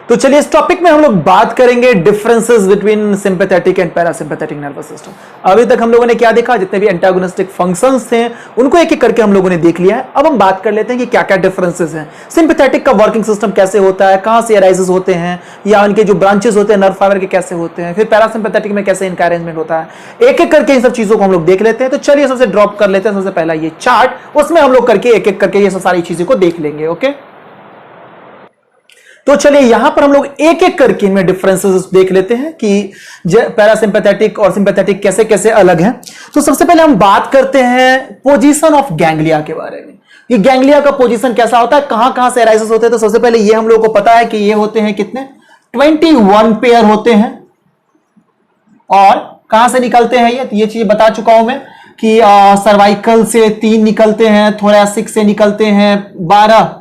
तो चलिए इस टॉपिक में हम लोग बात करेंगे differences between sympathetic and parasympathetic nervous system. अभी तक हम लोगों ने क्या देखा, जितने भी एंटागोनिस्टिक फंक्शंस थे उनको एक एक करके हम लोगों ने देख लिया है। अब हम बात कर लेते हैं कि क्या क्या डिफरेंसेस हैं, सिंपैथेटिक का वर्किंग सिस्टम कैसे होता है, कहां से अराइजेस होते हैं, या उनके जो ब्रांचेस होते हैं नर्व फाइबर के कैसे होते हैं, फिर पैरासिम्पैथेटिक में कैसे इनका अरेंजमेंट होता है, एक एक करके इन सब चीजों को हम लोग देख लेते हैं। तो चलिए सबसे ड्रॉप कर लेते हैं सबसे पहला ये चार्ट, उसमें हम लोग करके एक एक करके ये सब सारी चीजों को देख लेंगे। ओके, तो चलिए यहां पर हम लोग एक एक करके इनमें डिफरेंसेस देख लेते हैं कि पैरासिम्पैथेटिक और सिंपैथेटिक कैसे कैसे अलग हैं। तो सबसे पहले हम बात करते हैं पोजीशन ऑफ गैंग्लिया के बारे में, कि गैंग्लिया का पोजीशन कैसा होता है, कहां कहां से अराइजेस होते हैं। तो सबसे पहले ये हम लोग को पता है कि ये होते हैं कितने, 21 पेयर होते हैं। और कहां से निकलते हैं ये चीज बता चुका हूं मैं कि सर्वाइकल से 3 निकलते हैं, थोरैसिक से निकलते हैं 12,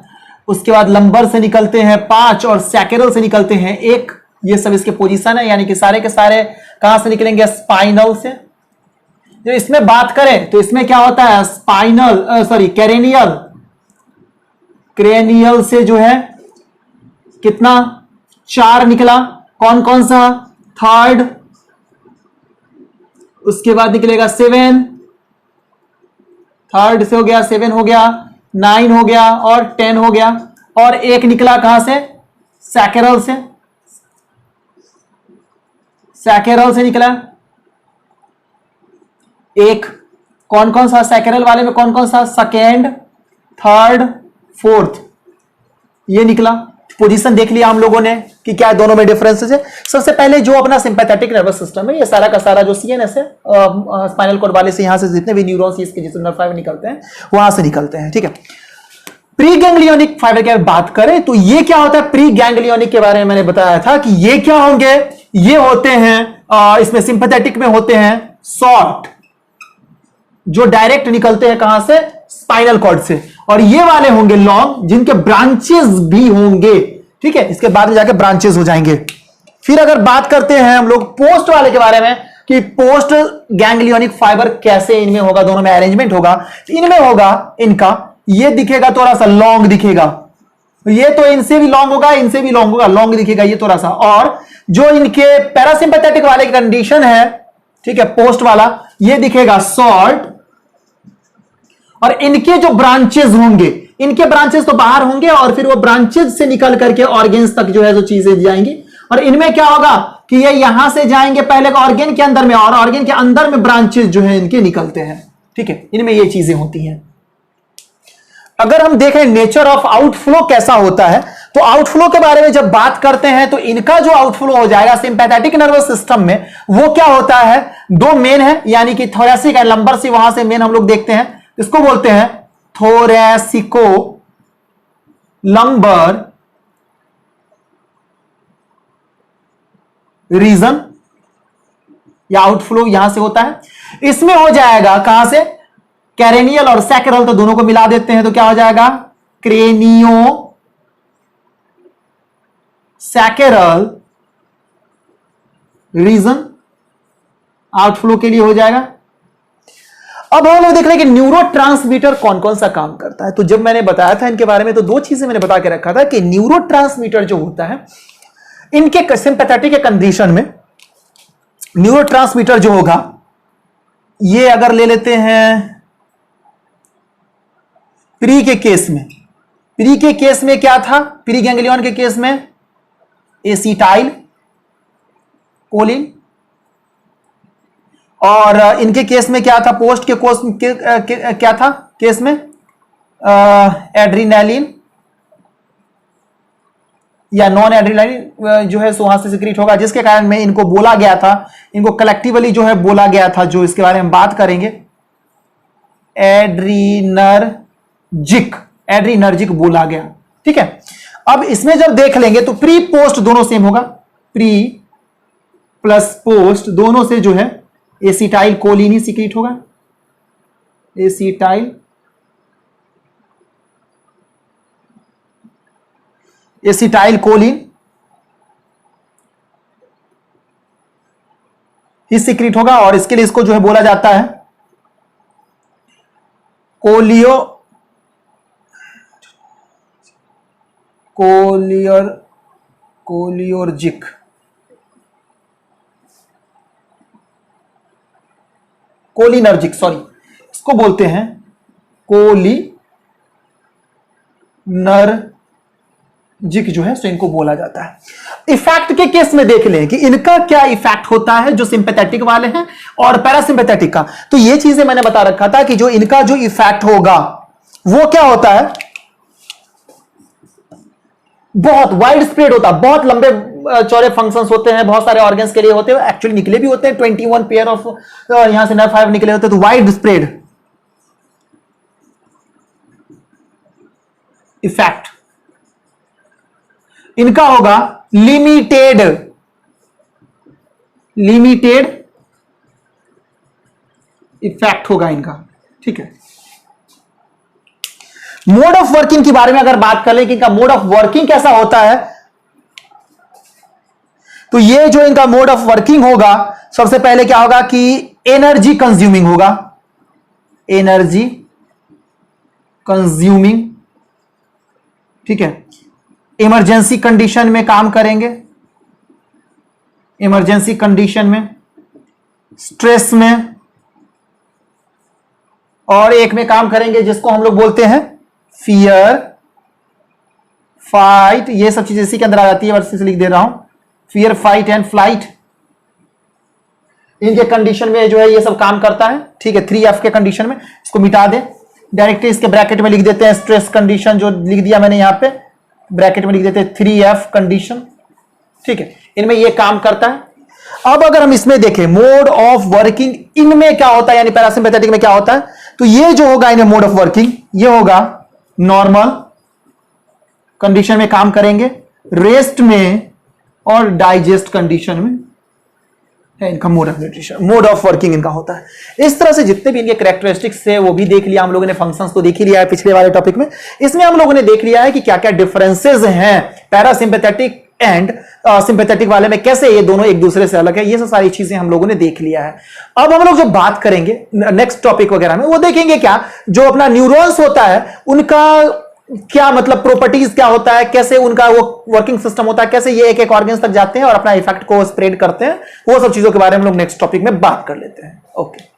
उसके बाद लंबर से निकलते हैं 5 और सैकेरल से निकलते हैं 1। ये सब इसके पोजीशन है, यानी कि सारे के सारे कहां से निकलेंगे, स्पाइनल से। जो इसमें बात करें तो इसमें क्या होता है, स्पाइनल क्रेनियल से जो है कितना 4 निकला, कौन कौन सा, 3rd, उसके बाद निकलेगा 7, 3rd से हो गया, 7 हो गया, 9 हो गया और 10 हो गया, और एक निकला कहां से, सैकेरल से, निकला एक। कौन कौन सा सैकेरल वाले में, कौन कौन सा, 2nd, 3rd, 4th, ये निकला। पोजीशन देख लिया हम लोगों ने कि क्या दोनों में डिफरेंसेस है। सबसे पहले जो अपना सिंपैथेटिक नर्वस सिस्टम है, ये सारा का सारा जो सीएनएस है, स्पाइनल कॉर्ड वाले से यहां से जितने भी न्यूरॉन्स इसके जिसमें नर्व फाइबर निकलते हैं वहां से निकलते हैं। ठीक है, प्री गैंग्लियोनिक फाइबर की बात करें तो ये क्या होता है, प्री गैंग्लियोनिक के बारे में मैंने बताया था कि ये क्या होंगे, ये होते हैं इसमें सिंपैथेटिक में होते हैं शॉर्ट, जो डायरेक्ट निकलते हैं कहां से, स्पाइनल कॉर्ड से, और ये वाले होंगे लॉन्ग, जिनके ब्रांचेस भी होंगे। ठीक है, इसके बाद में जाके ब्रांचेस हो जाएंगे। फिर अगर बात करते हैं हम लोग पोस्ट वाले के बारे में कि पोस्ट गैंग्लियोनिक फाइबर कैसे इनमें होगा, दोनों में अरेंजमेंट होगा। इनमें होगा इनका, ये दिखेगा थोड़ा सा लॉन्ग दिखेगा, ये तो इनसे भी लॉन्ग होगा, इनसे भी लॉन्ग होगा, लॉन्ग दिखेगा ये थोड़ा सा। और जो इनके पैरासिम्पैथेटिक वाले कंडीशन है, ठीक है, पोस्ट वाला, ये दिखेगा शॉर्ट। और इनके जो ब्रांचेस होंगे, इनके ब्रांचेस तो बाहर होंगे और फिर वो ब्रांचेस से निकल करके ऑर्गेन्स तक जो है जो चीजें जाएंगी। और इनमें क्या होगा कि ये यहां से जाएंगे पहले ऑर्गेन के अंदर में, और ऑर्गेन के अंदर में ब्रांचेस जो है इनके निकलते हैं। ठीक है, इनमें ये चीजें होती हैं। अगर हम देखें नेचर ऑफ आउटफ्लो कैसा होता है, तो आउटफ्लो के बारे में जब बात करते हैं तो इनका जो आउटफ्लो हो जाएगा सिंपैथेटिक नर्वस सिस्टम में, वो क्या होता है, 2 मेन है, यानी कि थोरैसिक एंड लंबर से, वहां से मेन हम लोग देखते हैं, इसको बोलते हैं थोरैसिको लंबर रीजन, या आउटफ्लो यहां से होता है। इसमें हो जाएगा कहां से, कैरेनियल और सैकेरल, तो दोनों को मिला देते हैं तो क्या हो जाएगा, क्रेनियो सैकेरल रीजन आउटफ्लो के लिए हो जाएगा। अब हम लोग देख रहे हैं कि न्यूरोट्रांसमीटर कौन कौन सा काम करता है। तो जब मैंने बताया था इनके बारे में तो 2 चीजें मैंने बता के रखा था कि न्यूरोट्रांसमीटर जो होता है, इनके सिंपैथेटिक के कंडीशन में न्यूरोट्रांसमीटर जो होगा, ये अगर ले लेते हैं प्री के केस में, प्री के केस में क्या था, प्री गैंग्लियन के केस में एसिटाइल कोलिन, और इनके केस में क्या था, पोस्ट के कोस क्या था केस में, एड्रीनालिन या नॉन एड्रीनालिन जो है सो वहां से सिक्रीट होगा, जिसके कारण में इनको बोला गया था, इनको कलेक्टिवली जो है बोला गया था, जो इसके बारे में बात करेंगे, एड्रीनर्जिक बोला गया। ठीक है, अब इसमें जब देख लेंगे तो प्री पोस्ट दोनों सेम होगा, प्री प्लस पोस्ट दोनों से जो है एसिटाइल कोलिन ही सिक्रीट होगा, एसिटाइल कोलिन ही सिक्रीट होगा। और इसके लिए इसको जो है बोला जाता है कोलियर कोलियोर्जिक, कोलिनर्जिक, सॉरी, इसको बोलते हैं कोलिनर्जिक जो है, सो इनको बोला जाता है। इफेक्ट के केस में देख लें कि इनका क्या इफेक्ट होता है, जो सिंपैथेटिक वाले हैं और पैरासिम्पैथेटिक का। तो ये चीजें मैंने बता रखा था कि जो इनका जो इफेक्ट होगा वो क्या होता है, बहुत वाइड स्प्रेड होता है, बहुत लंबे चौड़े फंक्शंस होते हैं, बहुत सारे ऑर्गन्स के लिए होते हैं, एक्चुअली निकले भी होते हैं 21 पेयर ऑफ, यहां से नर्व 5 निकले होते हैं, तो वाइड स्प्रेड इफेक्ट इनका होगा। लिमिटेड इफेक्ट होगा इनका, ठीक है। मोड ऑफ वर्किंग के बारे में अगर बात कर ले कि इनका मोड ऑफ वर्किंग कैसा होता है, तो ये जो इनका मोड ऑफ वर्किंग होगा, सबसे पहले क्या होगा कि एनर्जी कंज्यूमिंग होगा, एनर्जी कंज्यूमिंग, ठीक है। इमरजेंसी कंडीशन में काम करेंगे, इमरजेंसी कंडीशन में, स्ट्रेस में, और एक में काम करेंगे जिसको हम लोग बोलते हैं फियर, फाइट, ये सब चीजें इसी के अंदर आ जाती है, वर्सेस लिख दे रहा हूं, फियर, फाइट एंड फ्लाइट। इनके कंडीशन में जो है ये सब काम करता है, ठीक है। 3F के कंडीशन में, इसको मिटा दें, डायरेक्टली इसके ब्रैकेट में लिख देते हैं स्ट्रेस कंडीशन, जो लिख दिया मैंने यहां पे ब्रैकेट में लिख देते हैं 3F कंडीशन, ठीक है। इनमें ये काम करता है। अब अगर हम इसमें देखें मोड ऑफ वर्किंग, इनमें क्या होता है, यानी पैरासिम्पैथेटिक में क्या होता है, तो ये जो होगा इन्हें मोड ऑफ वर्किंग, ये होगा नॉर्मल कंडीशन में काम करेंगे, रेस्ट में और डाइजेस्ट कंडीशन में है इनका mode of nutrition, mode of working इनका होता है। इस तरह से जितने भी इनके कैरेक्टरिस्टिक्स है वो भी देख लिया हम लोगों ने, फंक्शंस तो देख ही लिया है पिछले वाले टॉपिक में। इसमें हम लोगों ने देख लिया है कि क्या क्या डिफरेंसेस हैं पैरासिम्पैथेटिक एंड सिंपैथेटिक वाले में, कैसे ये दोनों एक दूसरे से अलग है, ये सब सारी चीजें हम लोगों ने देख लिया है। अब हम लोग जो बात करेंगे नेक्स्ट टॉपिक वगैरह में, वो देखेंगे क्या जो अपना न्यूरॉन्स होता है उनका क्या मतलब प्रॉपर्टीज क्या होता है, कैसे उनका वो वर्किंग सिस्टम होता है, कैसे ये एक एक ऑर्गन्स तक जाते हैं और अपना इफेक्ट को स्प्रेड करते हैं, वो सब चीजों के बारे में हम लोग नेक्स्ट टॉपिक में बात कर लेते हैं। ओके।